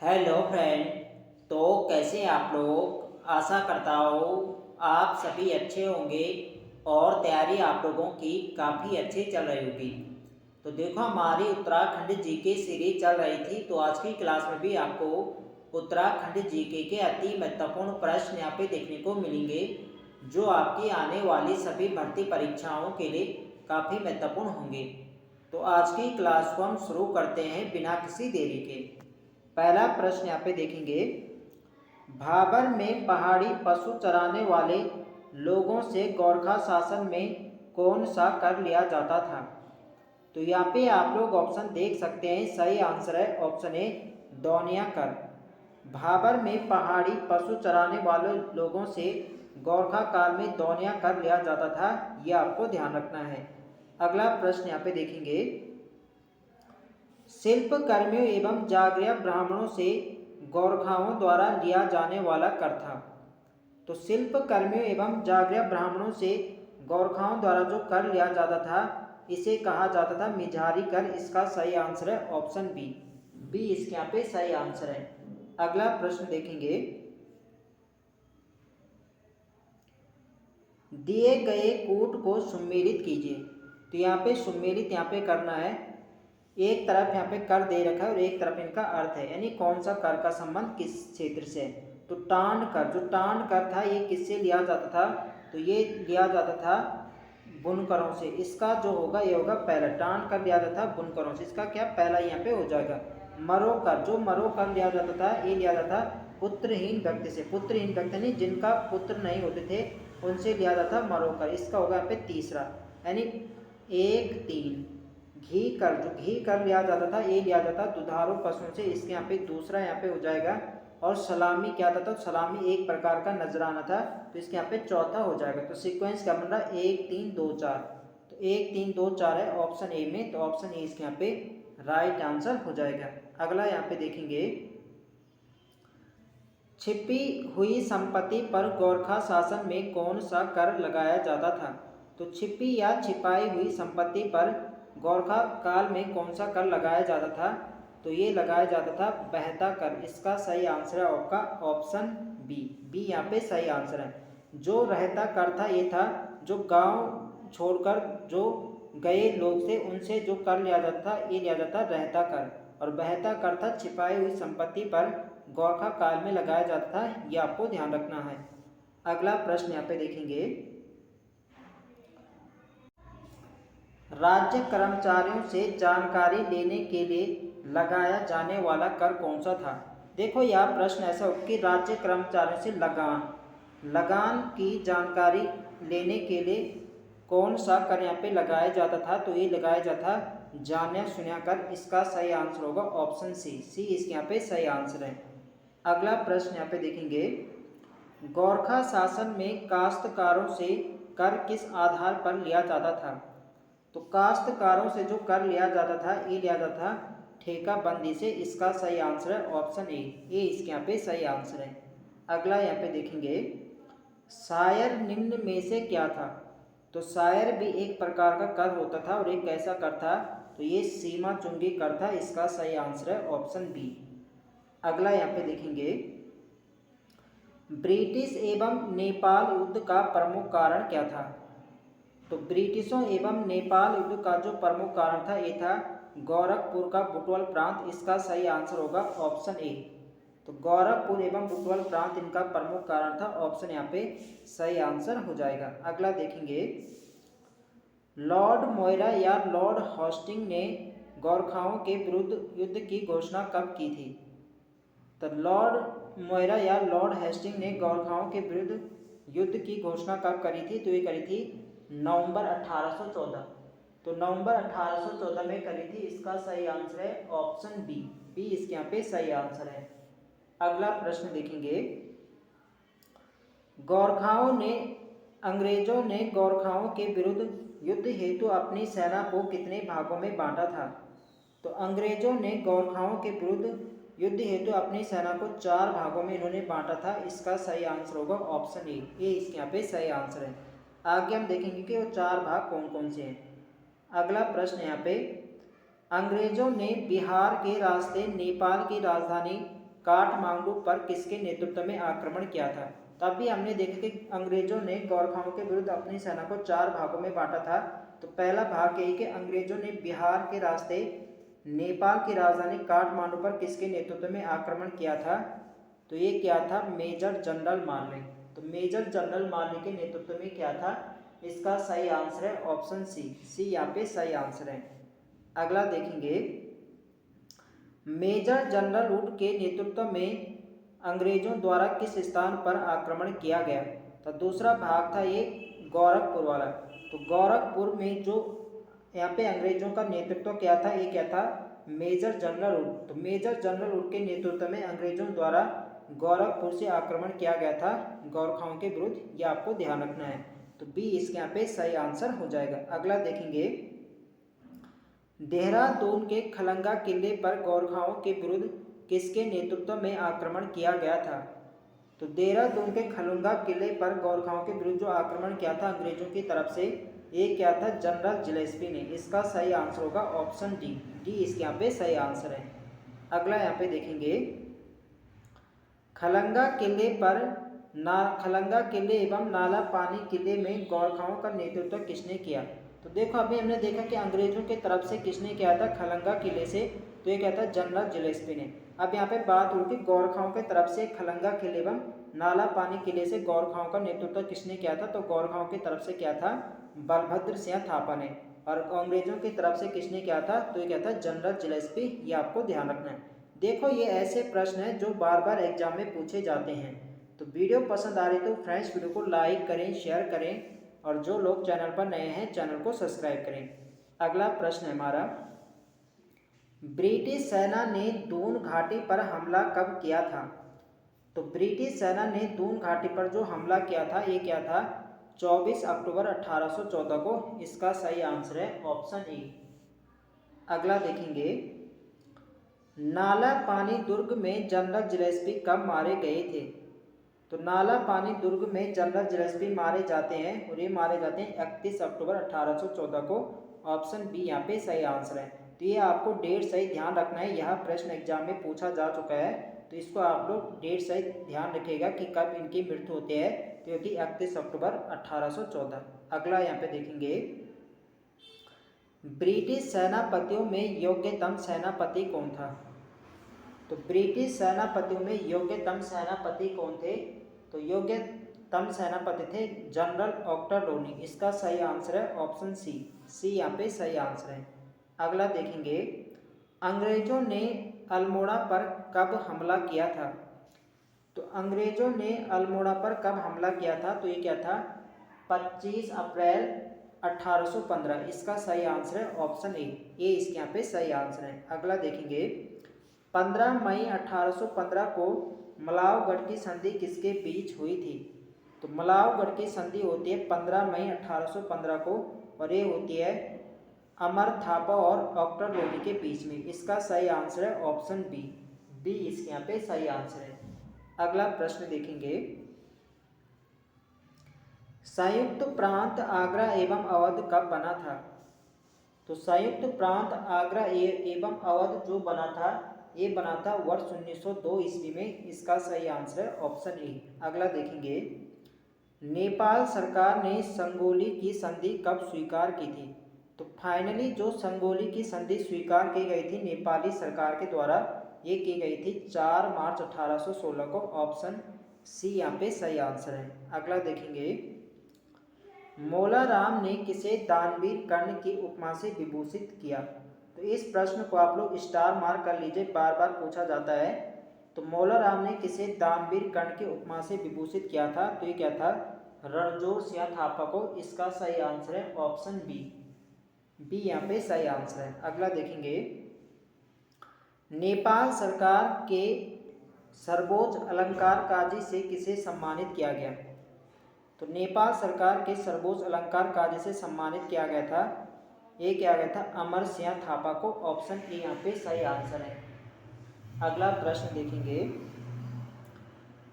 Hello friend. तो कैसे हैं आप लोग? आशा करता हूँ आप सभी अच्छे होंगे और तैयारी आप लोगों की काफ़ी अच्छी चल रही होगी। तो देखो, हमारी उत्तराखंड जीके सीरीज चल रही थी, तो आज की क्लास में भी आपको उत्तराखंड जीके के अति महत्वपूर्ण प्रश्न यहाँ पे देखने को मिलेंगे, जो आपकी आने वाली सभी भर्ती परीक्षाओं के लिए काफ़ी महत्वपूर्ण होंगे। तो आज की क्लास को हम शुरू करते हैं बिना किसी देरी के। पहला प्रश्न यहाँ पे देखेंगे, भाबर में पहाड़ी पशु चराने वाले लोगों से गोरखा शासन में कौन सा कर लिया जाता था? तो यहाँ पे आप लोग ऑप्शन देख सकते हैं। सही आंसर है ऑप्शन ए, दौनिया कर। भाबर में पहाड़ी पशु चराने वाले लोगों से गोरखा काल में दौनिया कर लिया जाता था, यह आपको ध्यान रखना है। अगला प्रश्न यहाँ पे देखेंगे, शिल्प कर्मियों एवं जागरिया ब्राह्मणों से गोरखाओं द्वारा लिया जाने वाला कर था। तो शिल्प कर्मियों एवं जागरिया ब्राह्मणों से गोरखाओं द्वारा जो कर लिया जाता था, इसे कहा जाता था मिझारी कर। इसका सही आंसर है ऑप्शन बी। बी इसके यहाँ पे सही आंसर है। अगला प्रश्न देखेंगे, दिए गए कूट को सुमेलित कीजिए। तो यहाँ पे सुमेलित यहाँ पे करना है। एक तरफ यहाँ पे कर दे रखा है और एक तरफ इनका अर्थ है, यानी कौन सा कर का संबंध किस क्षेत्र से है। तो टांड कर, जो टांड कर था ये किससे लिया जाता था? तो ये लिया जाता था बुनकरों से। इसका जो होगा ये होगा पहला, टांड कर लिया जाता था बुनकरों से। इसका क्या पहला यहाँ पे हो जाएगा। मरो कर, जो मरो कर लिया जाता था ये लिया जाता था पुत्रहीन व्यक्ति से। पुत्रहीन व्यक्ति नहीं, जिनका पुत्र नहीं होते थे उनसे लिया जाता था मरो कर। इसका होगा यहाँ पे तीसरा, यानी 1-3। घी कर, जो घी कर लिया जाता था ये लिया जाता दुधारू पशुओं से। इसके यहाँ पे दूसरा यहाँ पे हो जाएगा। और सलामी क्या था? तो सलामी एक प्रकार का नजराना था, तो इसके यहाँ पे चौथा हो जाएगा। तो सीक्वेंस क्या बन रहा है? 1-3-2-4। तो 1-3-2-4 है ऑप्शन ए में, तो ऑप्शन ए इसके यहाँ पे राइट आंसर हो जाएगा। अगला यहाँ पे देखेंगे, छिपी हुई संपत्ति पर गोरखा शासन में कौन सा कर लगाया जाता था? तो छिपी या छिपाई हुई संपत्ति पर गोरखा काल में कौन सा कर लगाया जाता था? तो ये लगाया जाता था बहता कर। इसका सही आंसर है आपका ऑप्शन बी। बी यहाँ पे सही आंसर है। जो रहता कर था ये था जो गांव छोड़कर जो गए लोग थे उनसे जो कर लिया जाता था, ये लिया जाता रहता कर। और बहता कर था छिपाई हुई संपत्ति पर गोरखा काल में लगाया जाता था, ये आपको ध्यान रखना है। अगला प्रश्न यहाँ पे देखेंगे, राज्य कर्मचारियों से जानकारी लेने के लिए लगाया जाने वाला कर कौन सा था? देखो यह प्रश्न ऐसा हो कि राज्य कर्मचारियों से लगान की जानकारी लेने के लिए कौन सा कर यहाँ पे लगाया जाता था? तो ये लगाया जाता जानिया सुनिया कर। इसका सही आंसर होगा ऑप्शन सी। सी इसके यहाँ पे सही आंसर है। अगला प्रश्न यहाँ पे देखेंगे, गोरखा शासन में काश्तकारों से कर किस आधार पर लिया जाता था? तो काश्तकारों से जो कर लिया जाता था ये लिया जाता था ठेका बंदी से। इसका सही आंसर है ऑप्शन ए। ये इसके यहाँ पे सही आंसर है। अगला यहाँ पे देखेंगे, शायर निम्न में से क्या था? तो शायर भी एक प्रकार का कर होता था और एक कैसा कर था? तो ये सीमा चुंगी कर था। इसका सही आंसर है ऑप्शन बी। अगला यहाँ पे देखेंगे, ब्रिटिश एवं नेपाल युद्ध का प्रमुख कारण क्या था? तो ब्रिटिशों एवं नेपाल युद्ध का जो प्रमुख कारण था ये था गोरखपुर का बुटवल प्रांत। इसका सही आंसर होगा ऑप्शन ए। तो गोरखपुर एवं बुटवल प्रांत इनका प्रमुख कारण था। ऑप्शन यहाँ पे सही आंसर हो जाएगा। अगला देखेंगे, लॉर्ड मोयरा या लॉर्ड हॉस्टिंग ने गोरखाओं के विरुद्ध युद्ध की घोषणा कब की थी? तो लॉर्ड मोयरा या लॉर्ड हेस्टिंग ने गोरखाओं के विरुद्ध युद्ध की घोषणा कब करी थी? तो ये करी थी नवंबर 1814। तो नवंबर 1814 में करी थी। इसका सही आंसर है ऑप्शन बी। बी इसके यहाँ पे सही आंसर है। अगला प्रश्न देखेंगे, अंग्रेजों ने गोरखाओं के विरुद्ध युद्ध हेतु अपनी सेना को कितने भागों में बांटा था? तो अंग्रेजों ने गोरखाओं के विरुद्ध युद्ध हेतु अपनी सेना को 4 भागों में इन्होंने बांटा था। इसका सही आंसर होगा ऑप्शन ए। ये इसके यहाँ पे सही आंसर है। आगे हम देखेंगे कि वो 4 भाग कौन कौन से हैं। अगला प्रश्न यहाँ पे, अंग्रेजों ने बिहार के रास्ते नेपाल की राजधानी काठमांडू पर किसके नेतृत्व में आक्रमण किया था। तब भी हमने देखा कि अंग्रेजों ने गोरखाओं के विरुद्ध अपनी सेना को 4 भागों में बांटा था। तो पहला भाग यही कि अंग्रेजों ने बिहार के रास्ते नेपाल की राजधानी काठमांडू पर किसके नेतृत्व में आक्रमण किया था। तो ये क्या था, मेजर जनरल मार्ले। तो मेजर जनरल मार्ले के नेतृत्व में क्या था, इसका सही आंसर है ऑप्शन सी यहाँ पे सही आंसर है। अगला देखेंगे, मेजर जनरल वुड के नेतृत्व में अंग्रेजों द्वारा किस स्थान पर आक्रमण किया गया। तो दूसरा भाग था ये गोरखपुर वाला। तो गोरखपुर में जो यहाँ पे अंग्रेजों का नेतृत्व क्या था, ये क्या था, मेजर जनरल वुड। तो मेजर जनरल वुड के नेतृत्व में अंग्रेजों द्वारा गोरखपुर से आक्रमण किया गया था गोरखाओं के विरुद्ध, ये आपको ध्यान रखना है। तो बी इसके यहाँ पे सही आंसर हो जाएगा। अगला देखेंगे, देहरादून के खलंगा किले पर गोरखाओं के विरुद्ध किसके नेतृत्व में आक्रमण किया गया था। तो देहरादून के खलंगा किले पर गोरखाओं के विरुद्ध जो आक्रमण किया था अंग्रेजों की तरफ से, ये क्या था, जनरल जिलेस्पी ने। इसका सही आंसर होगा ऑप्शन डी इसके यहाँ पे सही आंसर है। अगला यहाँ पे देखेंगे, खलंगा किले पर खलंगा किले एवं नाला पानी किले में गोरखाओं का नेतृत्व किसने किया। तो देखो अभी हमने देखा कि अंग्रेजों की तरफ से किसने किया था खलंगा किले से, तो ये क्या था, जनरल जिलेस्पी ने। अब यहाँ पे बात होगी गोरखाओं की तरफ से खलंगा किले एवं नाला पानी किले से गोरखाओं का नेतृत्व किसने किया था। तो गोरखाओं की तरफ से क्या था, बलभद्र सिंह थापा ने। और अंग्रेजों की तरफ से किसने किया था, तो ये क्या था, जनरल जिलेस्पी। ये आपको ध्यान रखना है। देखो ये ऐसे प्रश्न हैं जो बार बार एग्जाम में पूछे जाते हैं। तो वीडियो पसंद आ रही तो फ्रेंड्स वीडियो को लाइक करें, शेयर करें, और जो लोग चैनल पर नए हैं चैनल को सब्सक्राइब करें। अगला प्रश्न है हमारा, ब्रिटिश सेना ने दून घाटी पर हमला कब किया था। तो ब्रिटिश सेना ने दून घाटी पर जो हमला किया था, ये क्या था, 24 अक्टूबर 1814 को। इसका सही आंसर है ऑप्शन ए। अगला देखेंगे, नाला पानी दुर्ग में जनरल जिलेस्पी कब मारे गए थे। तो नाला पानी दुर्ग में जनरल जिलेस्पी मारे जाते हैं, और ये मारे जाते हैं 31 अक्टूबर 1814 को। ऑप्शन बी यहाँ पे सही आंसर है। तो ये आपको डेट सही ध्यान रखना है, यह प्रश्न एग्जाम में पूछा जा चुका है, तो इसको आप लोग डेट सही ध्यान रखिएगा कि कब इनकी मृत्यु होती है। तो ये थी 31 अक्टूबर 1814। अगला यहाँ पे देखेंगे, ब्रिटिश सेनापतियों में योग्यतम सेनापति कौन था। तो ब्रिटिश सेनापतियों में योग्यतम सेनापति कौन थे। तो योग्यतम सेनापति थे जनरल ऑक्टरलोनी। इसका सही आंसर है ऑप्शन सी यहाँ पे सही आंसर है। अगला देखेंगे, अंग्रेजों ने अल्मोड़ा पर कब हमला किया था। तो अंग्रेजों ने अल्मोड़ा पर कब हमला किया था, तो ये क्या था, 25 अप्रैल 1815। इसका सही आंसर है ऑप्शन ए, ये इसके यहाँ पे सही आंसर है। अगला देखेंगे, 15 मई 1815 को मलावगढ़ की संधि किसके बीच हुई थी। तो मलावगढ़ की संधि होती है 15 मई 1815 को, और ये होती है अमर थापा और ऑक्टरलोनी के बीच में। इसका सही आंसर है ऑप्शन बी इसके यहाँ पे सही आंसर है। अगला प्रश्न देखेंगे, संयुक्त प्रांत आगरा एवं अवध कब बना था। तो संयुक्त प्रांत आगरा एवं अवध जो बना था, ये बना था वर्ष 1902 ईस्वी में। इसका सही आंसर है ऑप्शन ए। अगला देखेंगे, नेपाल सरकार ने संगोली की संधि कब स्वीकार की थी। तो फाइनली जो संगोली की संधि स्वीकार की गई थी नेपाली सरकार के द्वारा, ये की गई थी 4 मार्च 1816 को। ऑप्शन सी यहाँ पे सही आंसर है। अगला देखेंगे, मौलाराम ने किसे दानवीर कर्ण की उपमा से विभूषित किया। तो इस प्रश्न को आप लोग स्टार मार्क कर लीजिए, बार बार पूछा जाता है। तो मौलाराम ने किसे दानवीर कर्ण की उपमा से विभूषित किया था, तो ये क्या था, रणजोर सिंह थापा को। इसका सही आंसर है ऑप्शन बी यहाँ पे सही आंसर है। अगला देखेंगे, नेपाल सरकार के सर्वोच्च अलंकार काजी से किसे सम्मानित किया गया। तो नेपाल सरकार के सर्वोच्च अलंकार काजी से सम्मानित किया गया था, ये किया गया था अमर सिंह थापा को। ऑप्शन ए यहाँ पे सही आंसर है। अगला प्रश्न देखेंगे,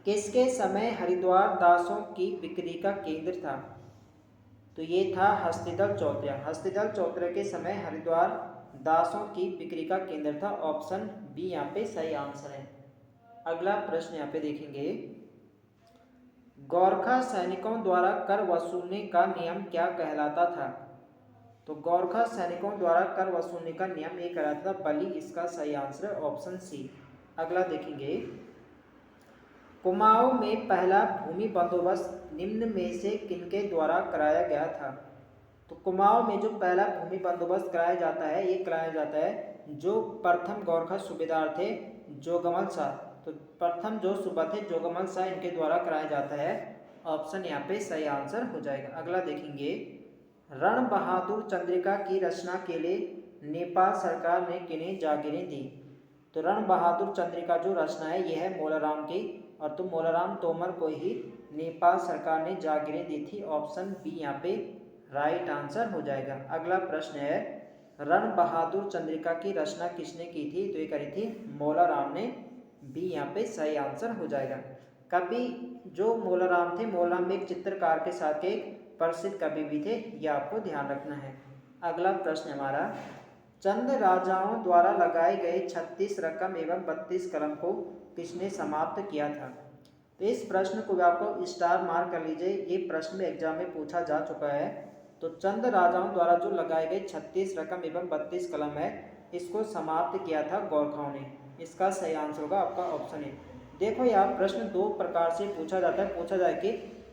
किसके समय हरिद्वार दासों की बिक्री का केंद्र था। तो ये था हस्तिदल चौथिया। हस्तिदल चौथिया के समय हरिद्वार दासों की बिक्री का केंद्र था। ऑप्शन बी यहाँ पे सही आंसर है। अगला प्रश्न यहाँ पे देखेंगे, गोरखा सैनिकों द्वारा कर वसूलने का नियम क्या कहलाता था? तो गोरखा सैनिकों द्वारा कर वसूलने का नियम ये कहलाता था बलि। इसका सही आंसर है ऑप्शन सी। अगला देखेंगे, कुमाऊं में पहला भूमि बंदोबस्त निम्न में से किनके द्वारा कराया गया था? तो कुमाऊं में जो पहला भूमि बंदोबस्त कराया जाता है, ये कराया जाता है जो प्रथम गोरखा सूबेदार थे जोगमल शाह। तो प्रथम जो सूबा थे जोगमल शाह, इनके द्वारा कराया जाता है। ऑप्शन यहाँ पे सही आंसर हो जाएगा। अगला देखेंगे, रण बहादुर चंद्रिका की रचना के लिए नेपाल सरकार ने किन्हें जागीरें दी? तो रण बहादुर चंद्रिका जो रचना है यह है मोलाराम की, और तो मोलाराम तोमर को ही नेपाल सरकार ने जागीरें दी थी। ऑप्शन बी यहाँ पे राइट आंसर हो जाएगा। अगला प्रश्न है, रण बहादुर चंद्रिका की रचना किसने की थी? तो ये करी थी मोलाराम ने। बी यहाँ पे सही आंसर हो जाएगा। कवि जो मोलाराम थे, मोलाराम एक चित्रकार के साथ एक प्रसिद्ध कवि भी थे, ये आपको ध्यान रखना है। अगला प्रश्न हमारा, चंद राजाओं द्वारा लगाए गए 36 रकम एवं 32 कलम को किसने समाप्त किया था? तो इस प्रश्न को भी आपको स्टार मार्क कर लीजिए, ये प्रश्न में एग्जाम में पूछा जा चुका है। तो चंद राजाओं द्वारा जो लगाए गए 36 रकम एवं 32 कलम है, इसको समाप्त किया था गोरखाओं ने। इसका सही आंसर होगा आपका ऑप्शन ए। देखो यहाँ प्रश्न दो प्रकार से पूछा जाता है। पूछा जाए कि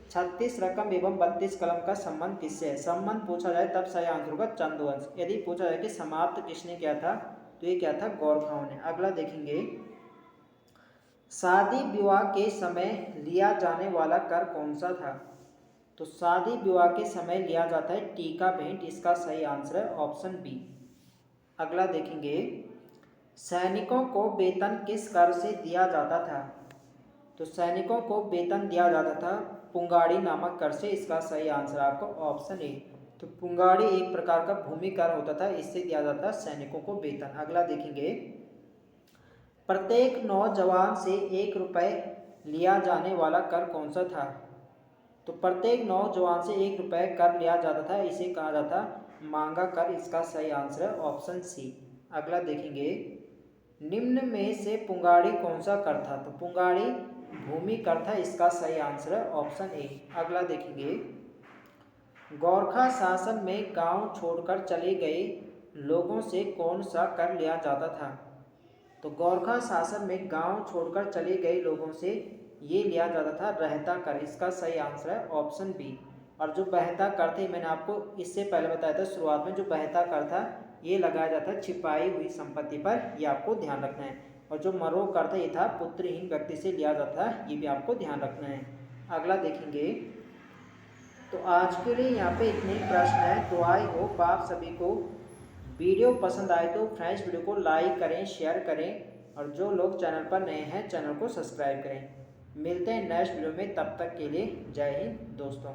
36 रकम एवं 32 कलम का संबंध किससे है? संबंध पूछा जाए तब सही आंसर होगा चंदवंश। यदि पूछा जाए कि समाप्त किसने किया था, तो ये क्या था? गोरखाओं ने। अगला देखेंगे, शादी विवाह के समय लिया जाने वाला कर कौन सा था? तो शादी विवाह के समय लिया जाता है टीका भेंट। इसका सही आंसर है ऑप्शन बी। अगला देखेंगे, सैनिकों को वेतन किस कर से दिया जाता था? तो सैनिकों को वेतन दिया जाता था पुंगाड़ी नामक कर से। इसका सही आंसर आपको ऑप्शन ए। तो पुंगाड़ी एक प्रकार का भूमि कर होता था, इससे दिया जाता सैनिकों को वेतन। अगला देखेंगे, प्रत्येक नौजवान से 1 रुपये लिया जाने वाला कर कौन सा था? तो प्रत्येक नौजवान से 1 रुपये कर लिया जाता था, इसे कहा जाता मांगा कर। इसका सही आंसर है ऑप्शन सी। अगला देखेंगे, निम्न में से पुंगाड़ी कौन सा कर था? तो पुंगाड़ी भूमि कर था। इसका सही आंसर है ऑप्शन ए। अगला देखेंगे, गोरखा शासन में गांव छोड़कर चले गए लोगों से कौन सा कर लिया जाता था? तो गोरखा शासन में गांव छोड़कर चले गए लोगों से ये लिया जाता था रहता कर। इसका सही आंसर है ऑप्शन बी। और जो बहता कर थे, मैंने आपको इससे पहले बताया था शुरुआत में, जो बहता कर था ये लगाया जाता है छिपाई हुई संपत्ति पर, ये आपको ध्यान रखना है। और जो मरो कर था ये था पुत्रहीन व्यक्ति से लिया जाता है, ये भी आपको ध्यान रखना है। अगला देखेंगे, तो आज के लिए यहाँ पे इतने प्रश्न हैं। तो आई होप आप सभी को वीडियो पसंद आए तो फ्रेंड्स वीडियो को लाइक करें, शेयर करें, और जो लोग चैनल पर नए हैं चैनल को सब्सक्राइब करें। मिलते हैं नेक्स्ट वीडियो में, तब तक के लिए जय हिंद दोस्तों।